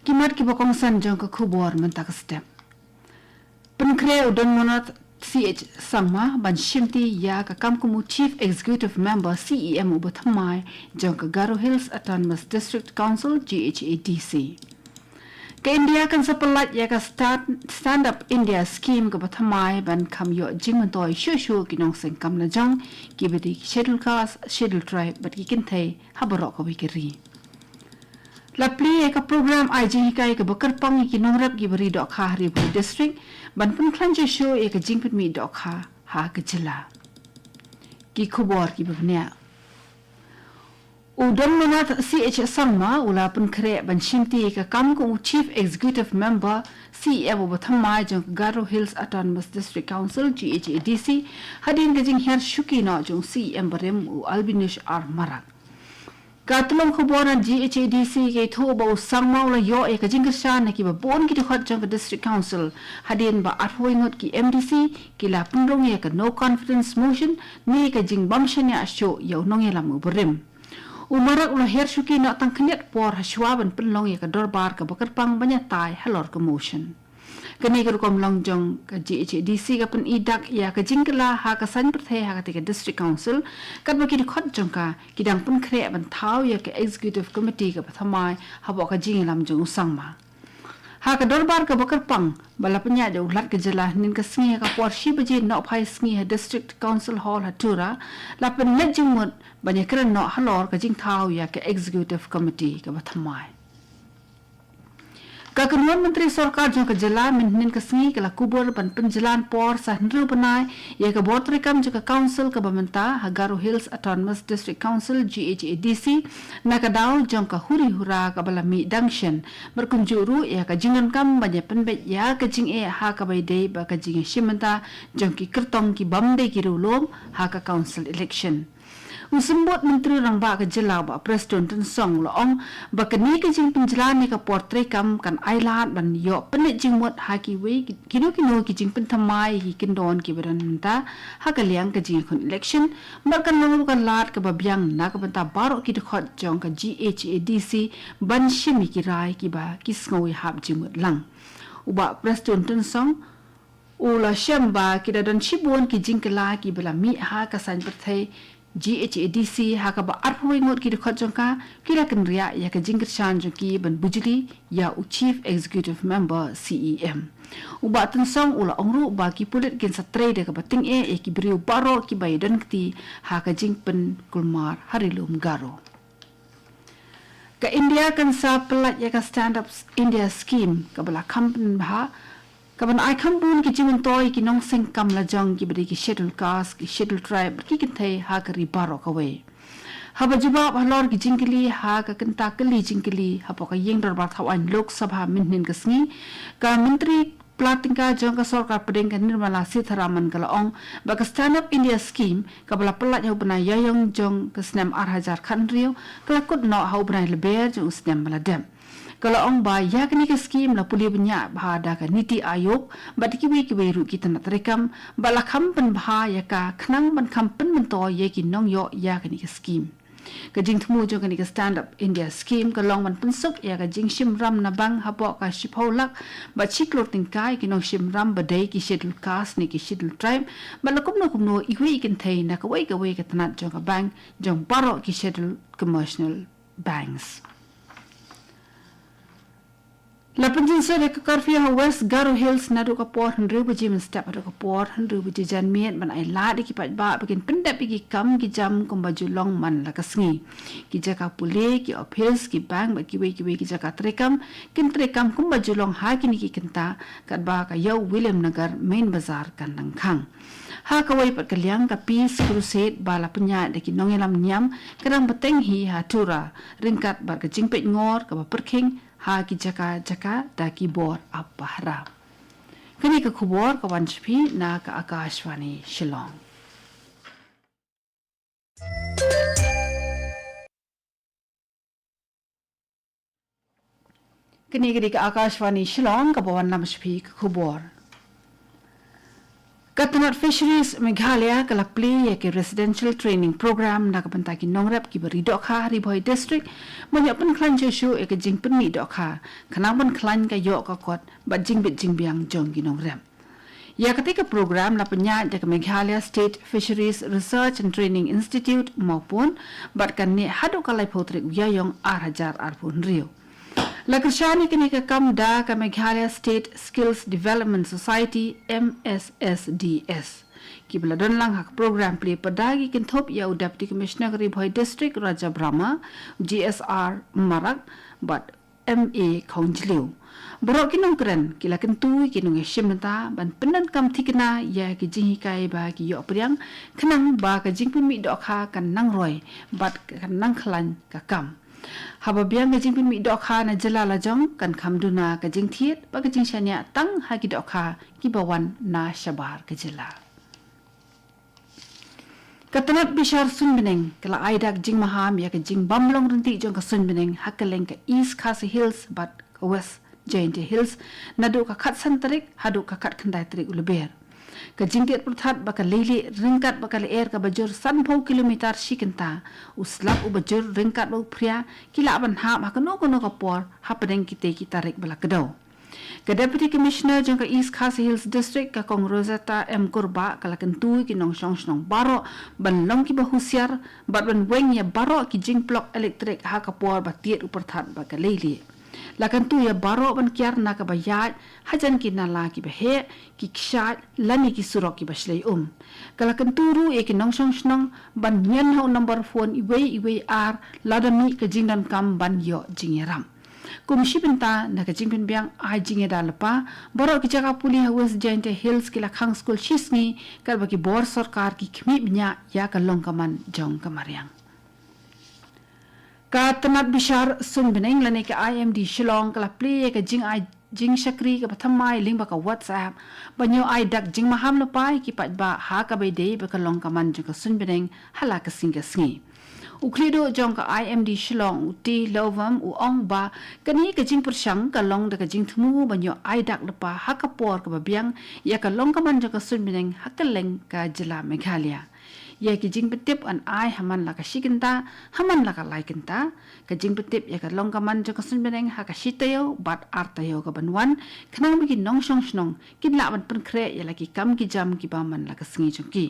Kimat ki bokong san jong ka khubor mentak step. Penkre udon monat CH Sangma ban shimti ya ka kamkumu Chief Executive Member CEM ubathamai jong ka Garo Hills Autonomous District Council GHADC. Ka India kan sapalat ya ka stand up India scheme ka bathamai ban kam yo jingmantoi shu kinong seng kam na jong ki bedi schedule caste schedule tribe bat ki kinthe habaro ka wikiri. Lapli eka program IG kai ke bakar pang ki nongrap ki beri dok ha hari beri district ban pun klanje show eka jingpit mi dok ha ke jela ki khubor ki bevnya udon monat CH Sangma ula pun kre ban shimti eka kam ko Chief Executive Member CEM bathamai jong Garo Hills Autonomous District Council GHADC hadin ke jing her shuki no jong CEM barem u albinish ar marak Katulong kuboran GHADC ke thu bo sangmau la yo e ka jingkashan ki ba bon ki khot jong district council hadin ba athoingot ki MDC ki la punrong ye ka no confidence motion ni ka jing bamshan ya sho yo nong ye lamu berim umarak ulah her shuki na tang khnet por hashwaban punlong ye ka dorbar ka bakar pang banya tai halor ka motion kani ka kom long jong ka GHADC ka pun idak ya ka jingkala ha ka san prathe ha ka te district council kat ba ki khot jong ka kidang pun khre ban thau ya ka executive committee ka pathamai ha bo ka jing lam jong sangma ha ka dorbar ka bakar pang bala panya de ulat ka jala nin ka sngi ka por shi baje no phai sngi ha district council hall ha tura la pen let jing mot banya kran no halor ka jing thau ya ka executive committee ka pathamai Kakenuan Menteri Sarkar jong ka jala min ka sngi ka kubur ban penjalan por sa hnru banai ya ka board rekam jong ka council ka bamenta Garo Hills Autonomous District Council GHADC na ka daw jong ka huri hura ka balami dangshen berkunjuru ya ka jingan kam banya penbet ya ka jing e ha ka baide ba ka jing shimenta jong ki kertong ki bamde ki rulom ha ka council election Usumbot menteri rang ba ka jela ba president ten song loong ba kani ka jing penjala ni ka portrait kam kan ailat ban yo penet jing mot ha ki we kino ki jing pen thamai ki kindon ki beran ta ha ka liang ka jing kon election ba kan lo ka lat ka ba byang na ka banta baro ki de khot jong ka GHADC ban shimi ki rai ki ba ki snoi hab jing mot lang uba president ten song ula shamba ki da don shibon ki jing kala ki bela mi ha ka san perthai GHADC ha ka ba arhoingot ki khot jongka kira kan ria ya ka jingkir shan jongki ban bujili ya u chief executive member CEM uba tan song ula ongru ba ki pulit gen satre de ka bating e ki briu baro ki bai dan kti ha ka jingpen kulmar harilum garo ka India kan sa pelat ya ka stand up India scheme ka bala kampen ha kaban ai khambun ki jimin toy ki nong seng kam la jong ki bari ki schedule caste ki schedule tribe ki kinthe ha ka ri baro ka we ha ba jawab halor ki jingkili ha ka kanta kali jingkili ha pa ka yeng dor ba thawan lok sabha min ka sngi ka menteri platingka jong ka sarkar pedeng ka Nirmala Sitharaman ka laong ba ka stand up India scheme ka bala pelat hu bana yayong jong ka snem arhajar khan rio ka kut no ha bana leber jong snem bala dem kalau ong ba ya kini ke scheme la puli banya bahada ka niti ayok batiki we ru kita nak rekam bala kham pen bha ya ka khnang ban kham pen mento ye ki nong yo ya kini ke scheme ka jing thmu jo kini ke stand up India scheme ka long ban pensuk ya ka jing shim ram na bang hapo ka shipholak ba chiklor tingkai ki nong shim ram ba dei ki schedule caste ni ki schedule tribe bala kumno iwi kin thei na ka we ka tanat jo ka bank jong baro ki schedule commercial banks La penjinsa de karfia West Garo Hills na do ka por hundru baji men step do ka por hundru baji jan miet ban ai la de ki pat ba bikin pendap ki kam ki jam kom baju long man la ka sngi ki jaka pule ki office ki bank ba ki we ki jaka trekam kin trekam kom baju long ha ki ni ki kenta kat ba ka yau William Nagar main bazar kandang khang ha ka wai pat kalyang ka peace crusade bala penya de ki nongelam nyam kadang beteng hi ha tura ringkat bar ka jingpet ngor ka ba perking ha ki jaka da ki bor apahra kini ka khubor ka wanchpi na ka Akashvani Shillong kini ka Akashvani Shillong ka bawan namshpi ka khubor Katanat Fisheries Meghalaya kalak play ke residential training program na kapanta ki nongrap ki beri dokha Ribhoi district banyak pen klan josu ke jing pen mi dokha kanang pen klan ka yok ka kot ba jing bit jing biang jong ki nongrap ya ketika program la penyat ke Meghalaya State Fisheries Research and Training Institute maupun bat kan ni hadu kalai potrik yayong arhajar arpun rio Lakashani kini ke kamda ke Meghalaya State Skills Development Society MSSDS. Kibla don lang hak program play padagi kintop ya Deputy Commissioner Ribhoi District Raja Brahma GSR Marak but MA Kaunjliu. Borok kinong keren kila kentui kinong shimnata ban penan kam tikna ya ki jing kai ba ki yo priang kenang ba ka jing pun mi dokha kan nang roi bat kan nang khlan ka kam. Haba biang kajing pin mi dokha na jala lajong kan khamduna kajing thiet ba kajing shanya tang ha ki dokha ki bawan na shabar kajela Katanat bishar sunbeneng kala aidak jing maham ya kajing bamlong renti jong ka sunbeneng hakaleng ka East Khasi Hills but West Giant Hills nadu ka khat santarik hadu ka khat khandai tarik uleber Kajingket perthat bakal lili ringkat bakal air ka bajur 10 kilometer shikenta uslap u bajur ringkat bau pria kila ban ha makano kono kapor ha pedeng kite tarik bala kedau ka Deputy Commissioner jong ka East Khasi Hills District ka Kong Rosetta M Kurba kala kentui ki nong song baro ban long ki bahusiar bat ban weng ya baro ki jing plok elektrik ha kapor batiet u perthat bakal lili Lakan tu ya baro ban kiar na ka bayat hajan ki nala ki behe ki kshat lani ki surok ki baslay kala kenturu e ki nong song ban nyen hau number phone iwe ar ladami ka jingdan kam ban yo jingeram kumshi pinta na ka jingpin biang ai jinge dalpa baro ki jaga puli West Giant Hills ki lakhang school shisni kar ba ki bor sarkar ki khmi bnya ya ka longkaman jong kamariang Ka tanat bishar sunbeneng lane ke IMD Shillong kala play ke jing shakri ke pathamai ling ba ka WhatsApp banyo ai dak jing maham no pai ki pat ba ha ka be dei ba ka long ka man jong ka sunbeneng hala ka singi uklido jong ka IMD Shillong ti lovam u ong ba kani ke jing persang ka long da ka jing thmu banyo ai dak lepa ha ka por ka ba biang ya ka long ka man jong ka sunbeneng ha ka leng ka jila Meghalaya ya ki jing petip an ai haman la ka shikinta haman la ka laikinta ka jing petip ya ka long ka man jo ka sunbeneng ha ka shitayo bat artayo ka banwan kanang bi nong snong kin la ban pen kre ya la ki kam ki jam ki ba man la ka sngi chungki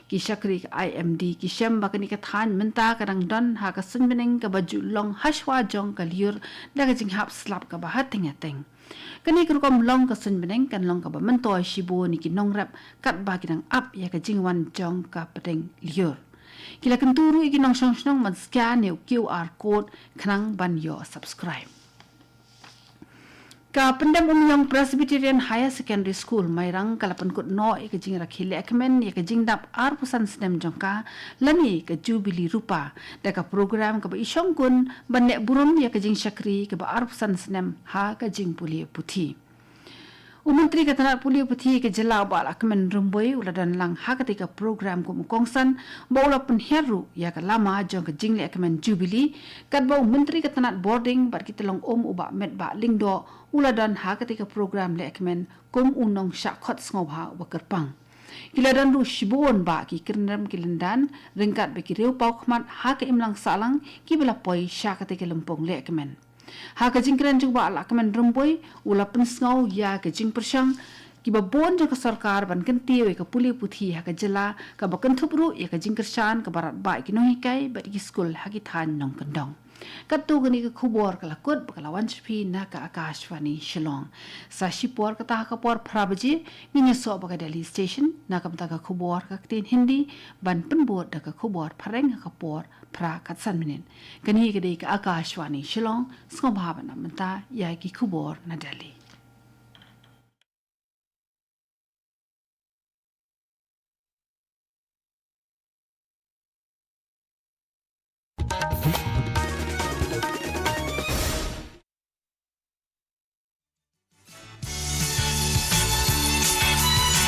ki shakri ka IMD ki shem ba kani ka than menta ka dang don ha ka sunbeneng ka baju long hashwa jong ka liur da ka jing hap slap ka ba hateng ateng Kani kerukom long ka sunbeneng kan long ka ba mentoy shibo ni ki nongrap kat ba kinang up ya ka jingwan jong ka pedeng liur. Kila kenturu iki nong song man scan ni QR code kanang ban yo subscribe. Ka pendam umyong Presbyterian Higher Secondary School mairang kalapan kut no ka jing rakhile ekmen ya ka jing dap ar pusan snem jongka lani ka jubilee rupa da ka program ka ba isyong kun ban nek burun ya ka jing shakri ka ba ar pusan snem ha ka jing puli puthi Umantri ka tanat puli puthi ka jela ba akmen rumboi uladan lang ha ketika program ko mukongsan ba ula penheru ya ka lama jong ka jing le ekmen jubilee kat ba umantri ka tanat boarding bar kita long uba met ba lingdo uladan ha ketika program le ekmen kum unong syakhot ngobha wa kerpang kiladan ru shibon ba ki kirnam kilendan ringkat be ki reu pau khmat ha ka imlang salang ki bela poi sya ketika lempong le ekmen ha ka jingkran jung ba la kemen rumboi ula pensngau ya ka jing persang ki ba bon jong ka sarkar ban kenti we ka puli puthi ha ka jela ka ba kentupru ya ka jing kersan ka barat ba ki nohi kai ba ki school ha ki than nong kendong Katu gani ke kubor kala kut bakala wanchpi na ka AKASHVANI Shillong. Sa shipor kata ka por prabaji ninya so baka Delhi station na kam ta ka kubor ka tin Hindi ban penbot da ka kubor pareng ka por pra katsan minin. Gani ke ka AKASHVANI Shillong skobhava na menta ya ki kubor na Delhi.